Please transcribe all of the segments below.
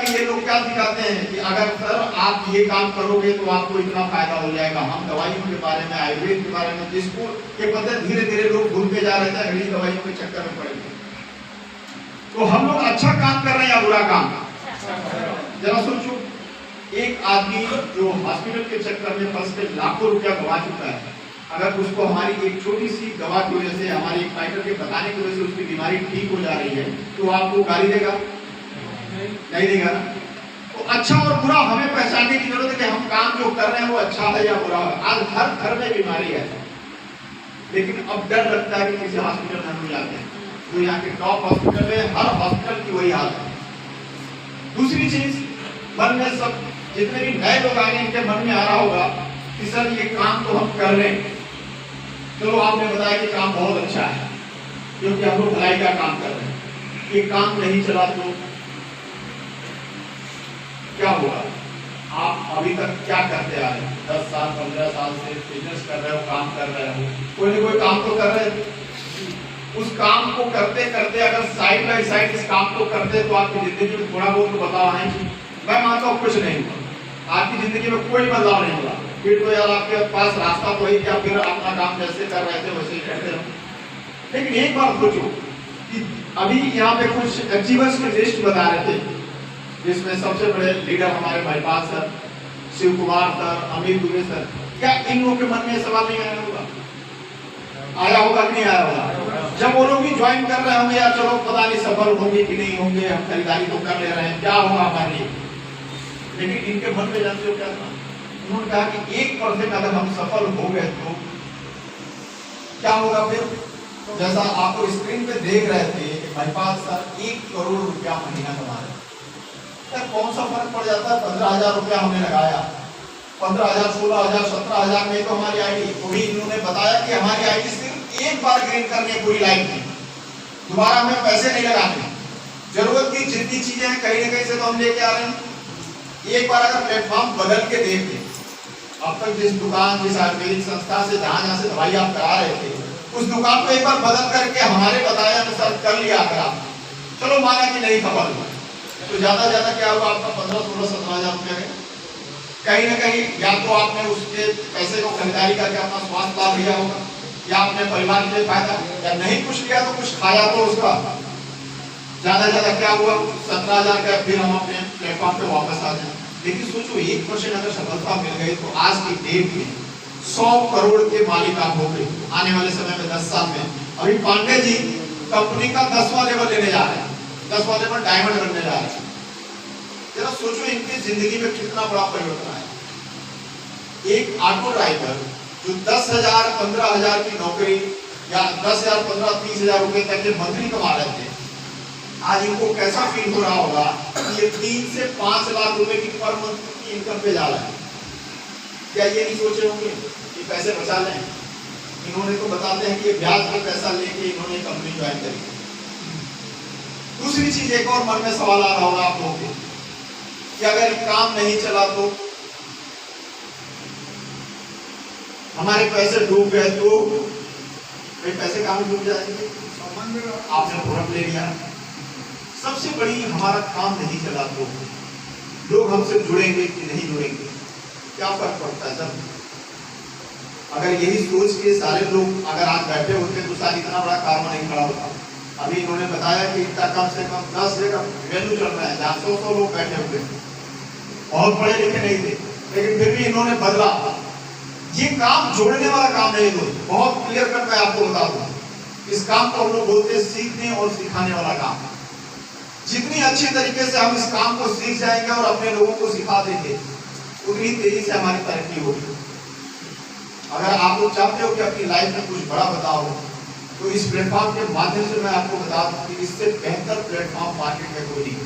कि ये लोग क्या सिखाते हैं कि अगर सर आप ये काम करोगे तो आपको इतना फायदा हो जाएगा। हम दवाइयों के बारे में, आयुर्वेद के बारे में, जिसको ये पता है धीरे धीरे लोग भूलते जा रहे थे, अंग्रेजी दवाइयों के चक्कर में पड़े थे। तो हम लोग अच्छा काम कर रहे हैं या बुरा काम? जरा सोचो, एक आदमी जो हॉस्पिटल के चक्कर में फंस के लाखों रुपया गवा चुका है, अगर उसको हमारी एक छोटी सी दवा की वजह से, हमारी एक फाइटर के बताने की वजह से उसकी बीमारी ठीक हो जा रही है, तो आपको गाली देगा? नहीं देगा ना। तो अच्छा और बुरा हमें पहचानने की जरूरत है कि हम काम जो कर रहे हैं वो अच्छा है या बुरा है। आज हर घर में बीमारी है, लेकिन अब डर लगता है कि किसी हॉस्पिटल में हम जाते हैं तो यहाँ के टॉप हॉस्पिटल में, हर हॉस्पिटल की वही हालत है। दूसरी चीज, मन में सब जितने भी नए लोग आए इनके मन में आ रहा होगा कि सर ये काम तो हम कर रहे हैं, चलो आपने बताया कि काम बहुत अच्छा है क्योंकि हम लोग भलाई का काम कर रहे हैं, ये काम नहीं चला तो क्या होगा? आप अभी तक क्या करते आ रहे हैं? 10 साल 15 साल से बिजनेस कर रहे हो, काम कर रहे हो, कोई ना कोई काम तो कर रहे हो। उस काम को करते करते अगर साइड बाय साइड इस काम को करते तो आपकी जिंदगी में थोड़ा बहुत तो बदलाव आएंगे। मैं मानता हूँ कुछ नहीं हुआ, आपकी जिंदगी में कोई बदलाव नहीं हुआ, फिर तो यार आपके पास रास्ता तो है कि फिर अपना काम जैसे कर रहे थे वैसे ही करते रहो। लेकिन एक बार सोचो कि अभी यहाँ पे कुछ अचीवर्स की लिस्ट बता रहे थे, जिसमें सबसे बड़े लीडर हमारे Mahipal sir, Shiv Kumar sir, Amit Dubey sir. क्या इन लोगों के मन में सवाल नहीं आया होगा? आया होगा कि नहीं आया होगा? जब वो लोग भी ज्वाइन कर रहे होंगे, यार चलो पता नहीं सफल होंगे कि नहीं होंगे, हम खरीदारी तो कर ले रहे हैं, क्या होगा हमारे लिए। लेकिन इनके मन में जानते हो क्या था? उन्होंने कहा कि 1% अगर हम सफल हो गए तो क्या होगा फिर? जैसा आपको स्क्रीन पे देख रहे थे कि महिपाल सर 1 करोड़ रुपया महीना कमा रहे हैं। कौन सा फर्क पड़ जाता है? 15,000 रुपया हमने लगाया, 15,000, 16,000, 17,000 में तो हमारी आईडी, तो भी इन्होंने बताया कि हमारी आईडी सिर्फ एक बार ग्रीन करनी है पूरी लाइफ में, दोबारा हमें पैसे नहीं लगाने। जरूरत की जितनी चीजें हैं कहीं ना कहीं से तो हम लेके आ रहे हैं। एक बार अगर प्लेटफॉर्म बदल के देख लें, अब तक जिस दुकान, जिस आयुर्वेदिक संस्था से जहां से दवाई आप करा रहे थे, उस दुकान को एक बार बदल करके हमारे बताए अनुसार कर लिया अगर आप, चलो माना कि नहीं सफल हुआ, तो ज्यादा क्या होगा आपका? 15, 16, 17,000 रुपया कहीं ना कहीं या तो आपने उसके पैसे को खरीदारी करके अपना स्वास्थ्य लाभ लिया होगा, या अपने परिवार के लिए फायदा, या नहीं कुछ लिया तो कुछ खाया तो उसका ज्यादा क्या हुआ? 17,000 का फिर हम अपने प्लेटफॉर्म पे वापस आ जाए। लेकिन सोचो 1% अगर सफलता मिल गई तो आज की डेट में 100 करोड़ के मालिक आप हो गए आने वाले समय में 10 साल में। अभी पांडे जी कंपनी का 10वां लेवल लेने जा रहे हैं, 10वां लेवल डायमंड बनने जा रहे हैं। जरा सोचो इनकी जिंदगी में कितना बड़ा परिवर्तन आया। एक ऑटो ड्राइवर जो 10,000 15,000 की नौकरी या 10,000 15 30,000 रुपए तक के मंथली कमा रहे थे, आज इनको कैसा फील हो रहा होगा कि ये 3 से 5 लाख रुपए की पर मंथ की इनकम पे जा रहा है। क्या ये नहीं सोचे होंगे कि पैसे बचा लें? इन्होंने तो बताते हैं कि ये ब्याज पे पैसा लेके इन्होंने कंपनी ज्वाइन करी। दूसरी चीज, एक और मन में सवाल आ रहा होगा आप लोगों के कि अगर काम नहीं चला तो हमारे पैसे डूब गए तो पैसे कहां डूब जाएंगे? आपने प्रोडक्ट ले लिया, सबसे बड़ी हमारा काम नहीं चला तो लोग हमसे जुड़ेंगे कि नहीं जुड़ेंगे? क्या फर्क पड़ता है सर? अगर यही सोच के सारे लोग अगर आज बैठे होते तो शायद इतना बड़ा कारवा नहीं खड़ा होता। अभी इन्होंने बताया कि इतना कम से कम 10 जगह मेनू चल रहा है जहाँ 100 लोग बैठे हुए, बहुत पढ़े लिखे नहीं थे, लेकिन फिर भी इन्होंने बदला। ये काम जोड़ने वाला काम नहीं है, बहुत क्लियर कट मैं आपको बता दूं, इस काम को हम लोग बोलते हैं सीखने और सिखाने वाला काम। जितनी अच्छी तरीके से हम इस काम को सीख जाएंगे और अपने लोगों को सिखा देंगे, उतनी तेजी से हमारी तरक्की होगी। अगर आप लोग चाहते हो कि अपनी लाइफ में कुछ बड़ा बताओ, तो इस प्लेटफॉर्म के माध्यम से मैं आपको बता दूं कि इससे बेहतर प्लेटफॉर्म मार्केट में कोई नहीं।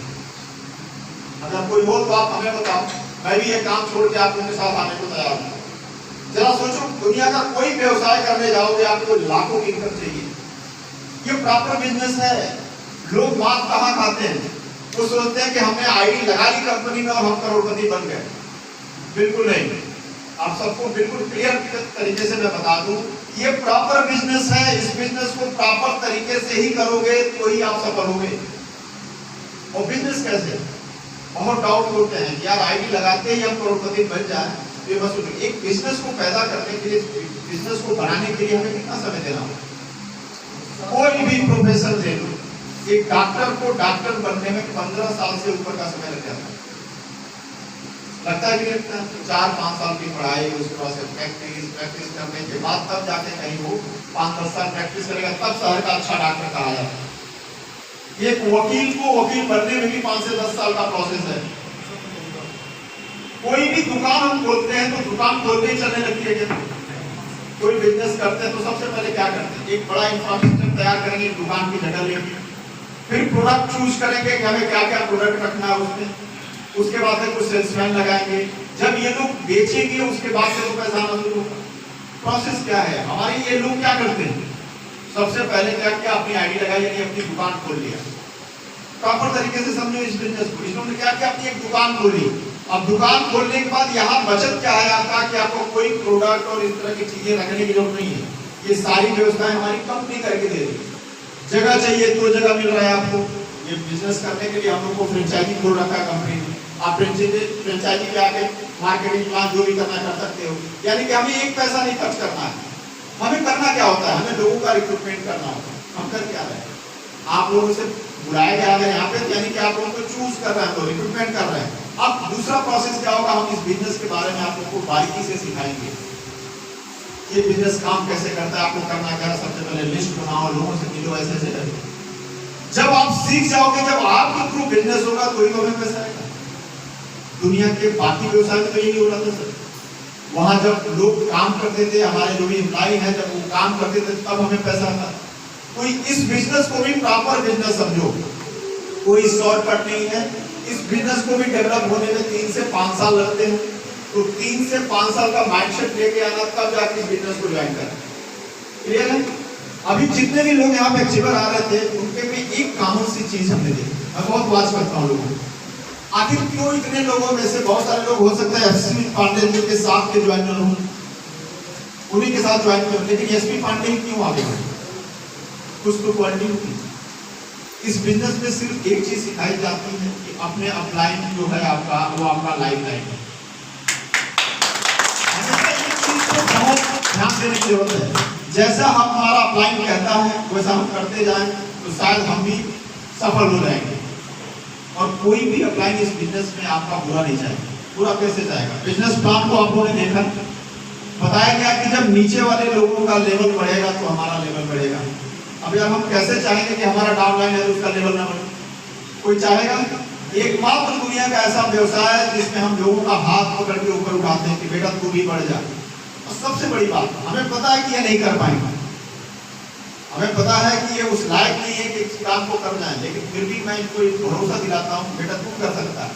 अगर कोई हो तो आप हमें बताओ, मैं भी ये काम छोड़ के आप उनके साथ आने को तैयार हूँ। जरा सोचो, दुनिया का कोई व्यवसाय करने जाओगे आपको लाखों की इनकम चाहिए। ये प्रॉपर बिजनेस है। लोग बात कहाँ खाते हैं? वो सोचते हैं कि हमने आईडी लगा ली कंपनी में और हम करोड़पति बन गए। बिल्कुल नहीं। आप सबको बिल्कुल क्लियर तरीके से मैं बता दूं, ये प्रॉपर बिजनेस है। इस बिजनेस को प्रॉपर तरीके से ही करोगे तो ही आप सफल होगे। और बिजनेस कैसे? बहुत डाउट होते हैं कि यार आईडी लगाते ही हम करोड़पति बन जाए, ये बस एक बिजनेस को पैदा करने के लिए, बिजनेस को बनाने के लिए हमें कितना समय देना होगा। कोई भी प्रोफेशन ले लो, एक डॉक्टर को डॉक्टर बनने में 15 साल से ऊपर का समय लग जाता है, लगता है कि लगता है 4-5 साल की पढ़ाई, उसके बाद से प्रैक्टिस करने के बाद तब जाके कहीं वो 5-10 साल प्रैक्टिस करेगा, तब शहर का अच्छा डॉक्टर कहा जाता है। एक वकील को वकील बनने में भी 5 से 10 साल का प्रोसेस है। कोई भी दुकान हम खोलते हैं तो दुकान खोलते ही चलने लगती है क्या? कोई बिजनेस करते हैं तो सबसे पहले क्या करते हैं, एक बड़ा इंफ्रास्ट्रक्चर तैयार करेंगे, दुकान की जगह लेंगे, फिर प्रोडक्ट चूज करेंगे कि हमें क्या क्या प्रोडक्ट रखना है उसमें, उसके बाद से कुछ सेल्समैन लगाएंगे, जब ये लोग बेचेंगे उसके बाद से तो पैसा आना शुरू होगा। प्रोसेस क्या है हमारे, ये लोग क्या करते हैं, सबसे पहले क्या किया, अपनी आईडी लगाई, यानी अपनी दुकान खोल लिया। प्रॉपर तरीके से समझो इस बिजनेस को। इन्होंने क्या किया, अपनी एक दुकान खोली। अब दुकान खोलने के बाद यहाँ बचत क्या है आपका, कि आपको कोई प्रोडक्ट और इस तरह की चीजें रखने की जरूरत नहीं है, ये सारी व्यवस्थाएं हमारी कंपनी करके दे रही है। जगह चाहिए तो जगह मिल रहा है आपको, ये बिजनेस करने के लिए हम लोग को फ्रेंचाइजी खोल रखा है कंपनी ने, आप फ्रेंचाइजी पे आके मार्केटिंग प्लान जो भी करना कर सकते हो, यानी कि हमें एक पैसा नहीं खर्च करना है। हमें करना क्या होता है, हमें लोगों का रिक्रूटमेंट करना होता है। हम कर क्या रहे हैं, आप लोगों से बुलाया गया है यहाँ पे, यानी कि आप लोगों को चूज कर रहे हैं, तो रिक्रूटमेंट कर रहे हैं। अब दूसरा प्रोसेस क्या होगा, हम इस बिजनेस के बारे में आप लोगों को बारीकी से सिखाएंगे, ये बिजनेस काम कैसे करता है, आपको करना क्या है। सबसे पहले लिस्ट बनाओ, लोगों से मिलो, ऐसे ऐसे करें। जब आप सीख जाओगे, जब आपके थ्रू बिजनेस होगा तो ही तो हमें पैसा आएगा। दुनिया के बाकी व्यवसाय में तो यही हो रहा था सर, वहां जब लोग काम करते थे, हमारे जो भी एम्प्लॉय हैं जब वो काम करते थे तब हमें पैसा आता। तो इस बिजनेस को भी प्रॉपर बिजनेस समझो, कोई शॉर्टकट नहीं है। इस बिजनेस को भी डेवलप होने में 3 से 5 साल लगते हैं, तो 3 से 5 साल का माइंडसेट लेके आना, तब जाके इस बिजनेस को ज्वाइन करें। क्लियर है? अभी जितने भी लोग यहाँ पे एक्सीवर आ रहे थे, उनके भी एक कॉमन सी चीज हमने देखी। मैं बहुत बात करता हूँ लोगों को, आखिर क्यों इतने लोगों में से बहुत सारे लोग हो सकता है एसपी पांडे जी के साथ के ज्वाइन हो, उन्हीं के साथ ज्वाइन करो, लेकिन एसपी पांडे क्यों आगे बढ़े? कुछ तो क्वालिटी होती है। इस बिजनेस में सिर्फ एक चीज सिखाई जाती है कि अपने अपलाइन जो है आपका, वो आपका लाइफ लाइन है। एक चीज को बहुत ध्यान देने की जरूरत है, जैसा हम हमारा अपलाइन कहता है वैसा हम करते जाएं तो शायद हम भी सफल हो जाएंगे। और कोई भी अपलाइन इस बिजनेस में आपका बुरा नहीं जाएगा। बुरा कैसे जाएगा? बिजनेस प्लान को आप लोगों ने देखा, बताया गया कि जब नीचे वाले लोगों का लेवल बढ़ेगा तो हमारा लेवल बढ़ेगा। अब यार हम कैसे चाहेंगे कि हमारा डाउनलाइन है उसका लेवल ना बढ़े? कोई चाहेगा? एकमात्र दुनिया का ऐसा व्यवसाय है जिसमें हम लोगों का हाथ पकड़ के ऊपर उठाते हैं कि बेटा तू भी बढ़ जा। और सबसे बड़ी बात, हमें पता है कि ये नहीं कर पाएंगे, हमें पता है कि ये उस लायक नहीं है कि इस काम को कर जाए, लेकिन फिर भी मैं इनको भरोसा दिलाता हूँ, बेटा तू कर सकता है।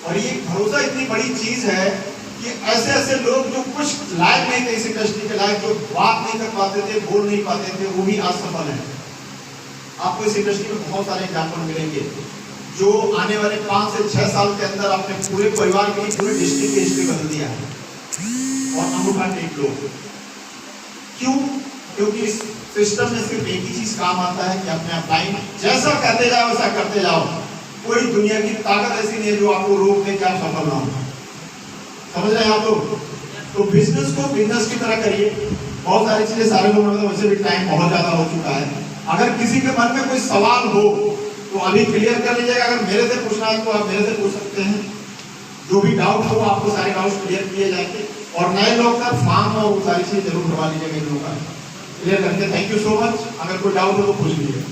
और ये भरोसा इतनी बड़ी चीज है कि ऐसे ऐसे लोग जो कुछ लायक नहीं थे इस इंडस्ट्री के लायक, जो बात नहीं कर पाते थे, बोल नहीं पाते थे, वो भी आज सफल है। आपको इस इंडस्ट्री में बहुत सारे एग्जाम्पल मिलेंगे जो आने वाले 5 से 6 साल के अंदर अपने पूरे परिवार की, पूरे डिस्ट्रिक्ट की हिस्ट्री बदल दिया है। और अंगूठा टेक लोग क्यों? क्योंकि इस सिस्टम में सिर्फ एक ही चीज काम आता है कि अपने अपलाइन जैसा कहते जाओ वैसा करते जाओ। कोई दुनिया की ताकत ऐसी नहीं है जो आपको रोक दे कि आप सफल ना हो। समझ रहे हैं आप लोग? तो बिजनेस को बिजनेस की तरह करिए। बहुत सारी चीजें सारे लोग मतलब वैसे भी टाइम बहुत ज्यादा हो चुका है। अगर किसी के मन में कोई सवाल हो तो अभी क्लियर कर लीजिएगा। अगर मेरे से पूछना है तो आप मेरे से पूछ सकते हैं। जो भी डाउट हो आपको सारे डाउट्स क्लियर किए जाएंगे। और नए लोग का फॉर्म और वो सारी चीजें जरूर भरवा लीजिएगा इन लोगों का क्लियर करके। Thank you so much. अगर कोई डाउट हो तो पूछ लीजिएगा।